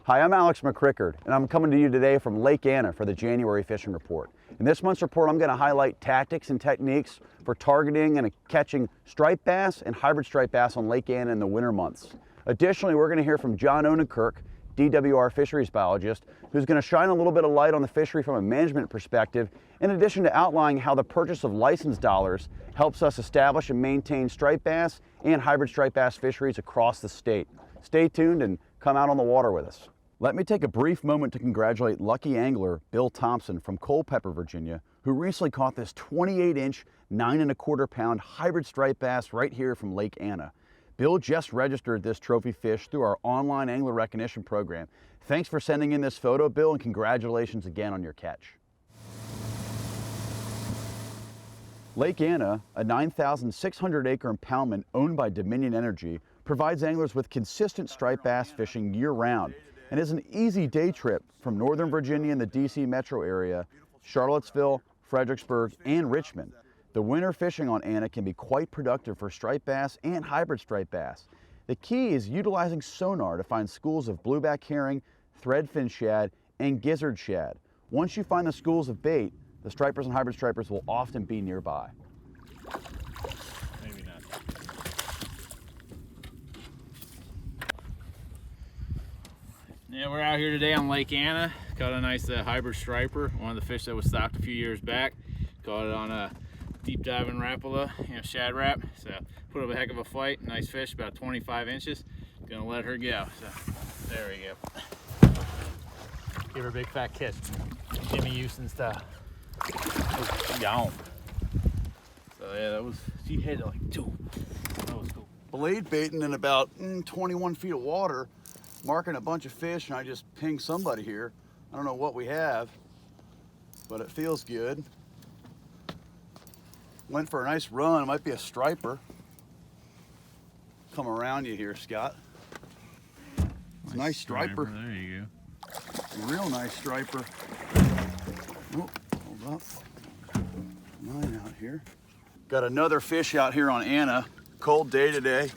Hi, I'm Alex McCrickard, and I'm coming to you today from Lake Anna for the January Fishing Report. In this month's report, I'm going to highlight tactics and techniques for targeting and catching striped bass and hybrid striped bass on Lake Anna in the winter months. Additionally, we're going to hear from John Odenkirk, DWR fisheries biologist, who's going to shine a little bit of light on the fishery from a management perspective, in addition to outlining how the purchase of license dollars helps us establish and maintain striped bass and hybrid striped bass fisheries across the state. Stay tuned and come out on the water with us. Let me take a brief moment to congratulate lucky angler Bill Thompson from Culpeper, Virginia, who recently caught this 28-inch, 9¼ pound hybrid striped bass right here from Lake Anna. Bill just registered this trophy fish through our online angler recognition program. Thanks for sending in this photo, Bill, and congratulations again on your catch. Lake Anna, a 9,600-acre impoundment owned by Dominion Energy, provides anglers with consistent striped bass fishing year-round, and is an easy day trip from Northern Virginia and the DC metro area, Charlottesville, Fredericksburg, and Richmond. The winter fishing on Anna can be quite productive for striped bass and hybrid striped bass. The key is utilizing sonar to find schools of blueback herring, threadfin shad, and gizzard shad. Once you find the schools of bait, the stripers and hybrid stripers will often be nearby. Maybe not. Yeah, we're out here today on Lake Anna. Caught a nice hybrid striper, one of the fish that was stocked a few years back. Caught it on a deep diving Rapala, shad rap. So put up a heck of a fight. Nice fish, about 25 inches. Gonna let her go. So there we go. Give her a big fat kiss. Jimmy Houston style. Gone. So yeah, she hit it like two. That was cool. Blade baiting in about 21 feet of water, marking a bunch of fish, and I just pinged somebody here. I don't know what we have, but it feels good. Went for a nice run. It might be a striper. Come around you here, Scott. It's a nice striper. There you go. A real nice striper. Oh, hold up. Mine out here. Got another fish out here on Anna. Cold day today.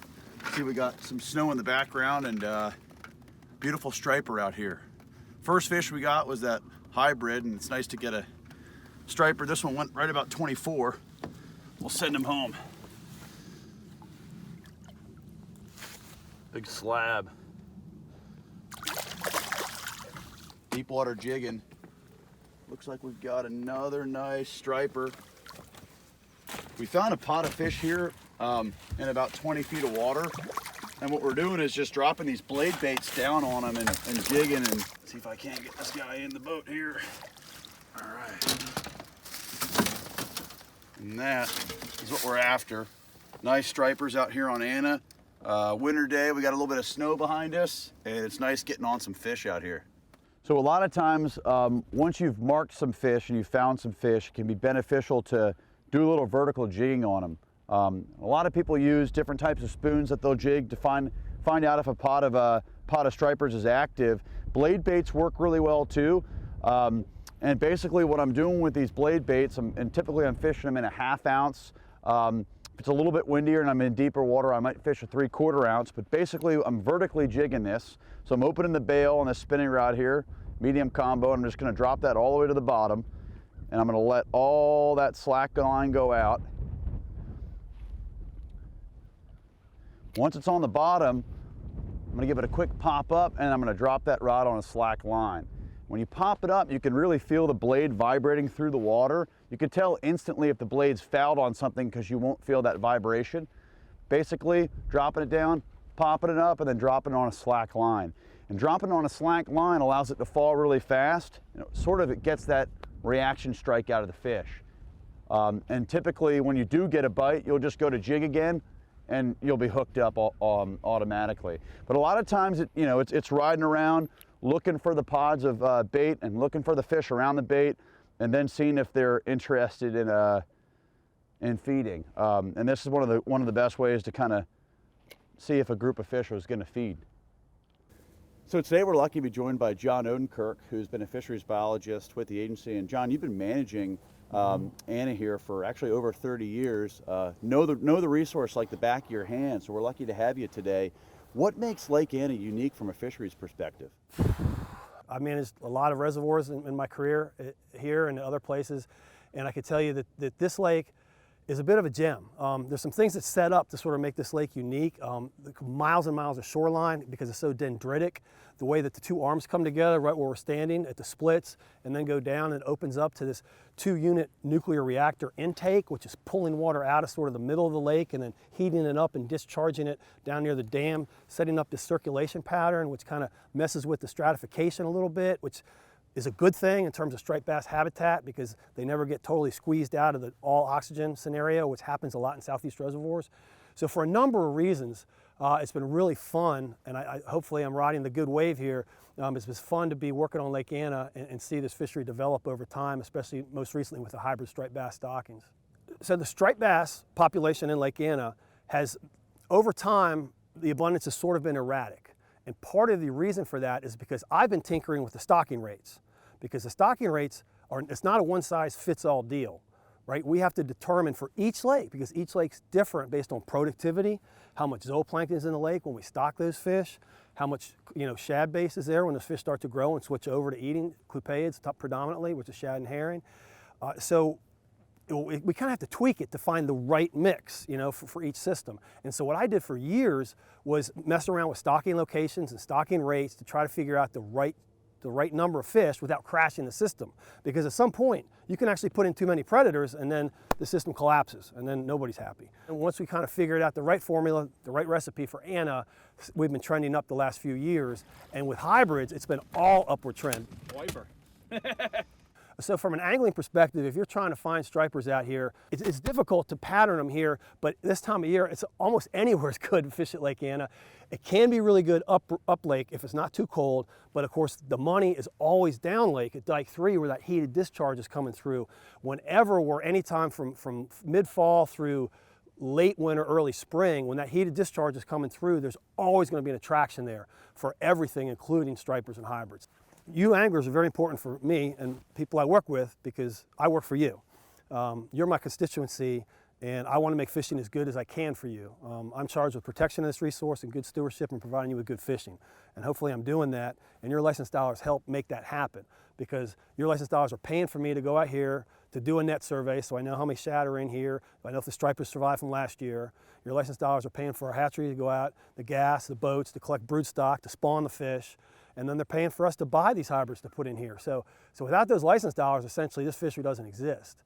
See, we got some snow in the background and beautiful striper out here. First fish we got was that hybrid, and it's nice to get a striper. This one went right about 24. We'll send him home. Big slab. Deep water jigging. Looks like we've got another nice striper. We found a pot of fish here in about 20 feet of water. And what we're doing is just dropping these blade baits down on them and jigging, and see if I can't get this guy in the boat here. All right. And that is what we're after. Nice stripers out here on Anna. Winter day, we got a little bit of snow behind us, and it's nice getting on some fish out here. So a lot of times, once you've marked some fish and you've found some fish, it can be beneficial to do a little vertical jigging on them. A lot of people use different types of spoons that they'll jig to find out if a pot of stripers is active. Blade baits work really well too. And basically what I'm doing with these blade baits, and typically I'm fishing them in a 1/2 ounce. If it's a little bit windier and I'm in deeper water, I might fish a 3/4 ounce, but basically I'm vertically jigging this. So I'm opening the bail on this spinning rod here, medium combo, and I'm just gonna drop that all the way to the bottom, and I'm gonna let all that slack line go out. Once it's on the bottom, I'm gonna give it a quick pop up, and I'm gonna drop that rod on a slack line. When you pop it up, you can really feel the blade vibrating through the water. You can tell instantly if the blade's fouled on something because you won't feel that vibration. Basically, dropping it down, popping it up, and then dropping it on a slack line. And dropping it on a slack line allows it to fall really fast. It gets that reaction strike out of the fish. And typically, when you do get a bite, you'll just go to jig again, and you'll be hooked up automatically. But a lot of times, it's riding around, looking for the pods of bait and looking for the fish around the bait, and then seeing if they're interested in feeding. And this is one of the best ways to kind of see if a group of fish was going to feed. So today we're lucky to be joined by John Odenkirk, who's been a fisheries biologist with the agency. And John, you've been managing Anna here for actually over 30 years. Know the resource like the back of your hand, so we're lucky to have you today. What makes Lake Anna unique from a fisheries perspective? I managed a lot of reservoirs in my career here and other places, and I can tell you that this lake is a bit of a gem. There's some things that set up to sort of make this lake unique. Miles and miles of shoreline because it's so dendritic. The way that the two arms come together right where we're standing at the splits and then go down and opens up to this 2-unit nuclear reactor intake, which is pulling water out of sort of the middle of the lake and then heating it up and discharging it down near the dam, setting up this circulation pattern, which kind of messes with the stratification a little bit, which is a good thing in terms of striped bass habitat because they never get totally squeezed out of the all oxygen scenario, which happens a lot in southeast reservoirs. So for a number of reasons, it's been really fun, and hopefully I'm riding the good wave here. It's been fun to be working on Lake Anna and see this fishery develop over time, especially most recently with the hybrid striped bass stockings. So the striped bass population in Lake Anna has, over time, the abundance has sort of been erratic. And part of the reason for that is because I've been tinkering with the stocking rates, because the stocking rates it's not a one-size-fits-all deal, right? We have to determine for each lake, because each lake's different based on productivity, how much zooplankton is in the lake when we stock those fish, how much shad base is there when those fish start to grow and switch over to eating clupeids predominantly, which is shad and herring. So we kind of have to tweak it to find the right mix, for each system. And so what I did for years was mess around with stocking locations and stocking rates to try to figure out the right number of fish without crashing the system. Because at some point, you can actually put in too many predators and then the system collapses and then nobody's happy. And once we kind of figured out the right formula, the right recipe for Anna, we've been trending up the last few years. And with hybrids, it's been all upward trend. Wiper. So from an angling perspective, if you're trying to find stripers out here, it's difficult to pattern them here, but this time of year, it's almost anywhere is good to fish at Lake Anna. It can be really good up lake if it's not too cold, but of course the money is always down lake at Dike 3 where that heated discharge is coming through. Whenever or anytime from mid-fall through late winter, early spring, when that heated discharge is coming through, there's always going to be an attraction there for everything, including stripers and hybrids. You anglers are very important for me and people I work with because I work for you. You're my constituency and I want to make fishing as good as I can for you. I'm charged with protection of this resource and good stewardship and providing you with good fishing. And hopefully I'm doing that, and your license dollars help make that happen because your license dollars are paying for me to go out here to do a net survey so I know how many shad are in here, I know if the stripers survived from last year. Your license dollars are paying for our hatchery to go out, the gas, the boats, to collect brood stock, to spawn the fish. And then they're paying for us to buy these hybrids to put in here. So without those license dollars, essentially this fishery doesn't exist.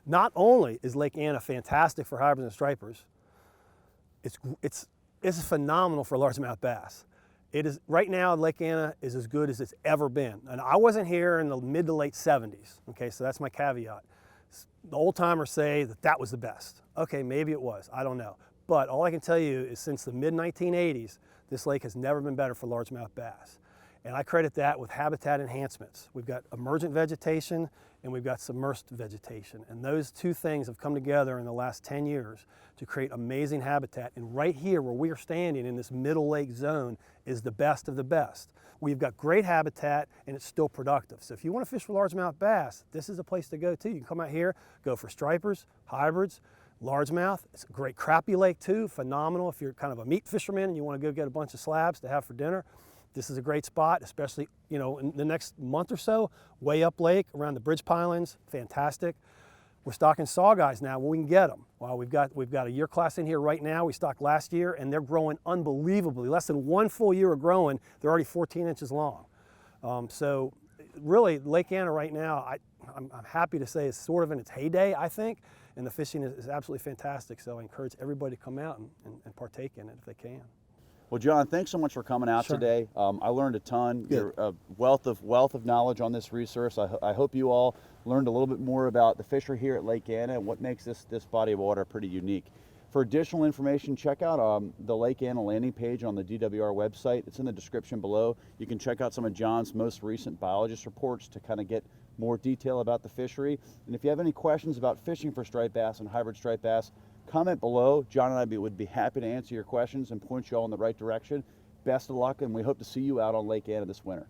Not only is Lake Anna fantastic for hybrids and stripers, it's phenomenal for largemouth bass. It is, right now, Lake Anna is as good as it's ever been. And I wasn't here in the mid to late 70s, okay, so that's my caveat. The old timers say that was the best. Okay, maybe it was, I don't know. But all I can tell you is since the mid 1980s, this lake has never been better for largemouth bass. And I credit that with habitat enhancements. We've got emergent vegetation and we've got submersed vegetation. And those two things have come together in the last 10 years to create amazing habitat. And right here where we are standing in this middle lake zone is the best of the best. We've got great habitat and it's still productive. So if you want to fish for largemouth bass, this is a place to go too. You can come out here, go for stripers, hybrids, largemouth. It's a great crappie lake too, phenomenal if you're kind of a meat fisherman and you want to go get a bunch of slabs to have for dinner. This is a great spot, especially in the next month or so, way up lake around the bridge pilings, fantastic. We're stocking sawguys now when we can get them. Well, we've got a year class in here right now. We stocked last year and they're growing unbelievably. Less than one full year of growing, they're already 14 inches long. So really Lake Anna right now, I'm happy to say is sort of in its heyday, I think, and the fishing is absolutely fantastic. So I encourage everybody to come out and partake in it if they can. Well, John, thanks so much for coming out today. I learned a ton. You're a wealth of knowledge on this resource. I hope you all learned a little bit more about the fishery here at Lake Anna and what makes this body of water pretty unique. For additional information, check out the Lake Anna landing page on the DWR website. It's in the description below. You can check out some of John's most recent biologist reports to kind of get more detail about the fishery. And if you have any questions about fishing for striped bass and hybrid striped bass, comment below. John and I would be happy to answer your questions and point you all in the right direction. Best of luck, and we hope to see you out on Lake Anna this winter.